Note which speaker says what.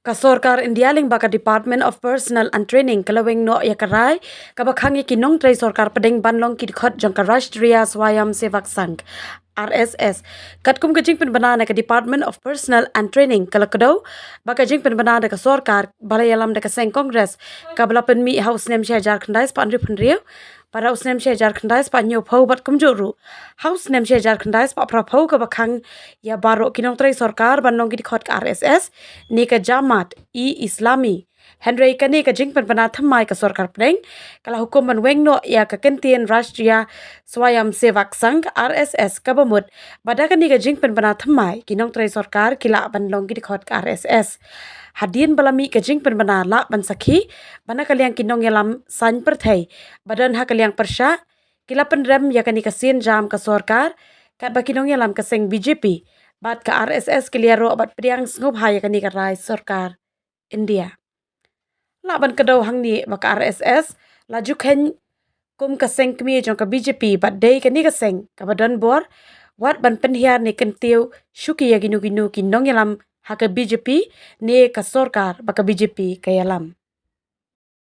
Speaker 1: Ka Sorkar India ling baka Department of Personnel and Training kalaweng no yakarai kaba Khang ki Nongtrei Sorkar Pdeng banlong ki khot jong ka Rashtriya Swayam Sevak Sangh RSS katkum ka jing banana ka Department of Personnel and Training kalakado baka jing banana ka Sorkar balayalam da ka Seng Congress kabalapan mi House Snem Jharkhand pa andri para Snem Jharkhand pa nyo phau bat kumjuru House Snem Jharkhand pa phau ka Khang ya baro ki Nongtrei Sorkar banlong ki khot ka RSS ni ka Jamat Islami Henry kani ka jing bana thamai ka Sorkar Pdeng kala hukum ban weng no ya ka kentian Rashtriya Swayam Sevak Sangh RSS kabamut bada kani ka jing bana thamai ki Nongtrei Sorkar kila banlong ki khot ka RSS hadin balami ka jing bana la ban sakhi bana kalyang ki nong yalam san perthai badan ha kalyang persha kila Pyndam ya kani ka sin jam ka Sorkar kat baki nong yalam ka Seng BJP bat ka RSS kiliaro bat priang sngop ha ya kani ka rai Sorkar India la ban kado hang ni baka RSS laju khen kum ka Seng kmi jong ka BJP bat dei kani ka Seng ka badan bor wat ban penhiar ni kentiu shuki ya ginu ki nong yalam ha ka BJP ne ka Sorkar baka BJP ka yalam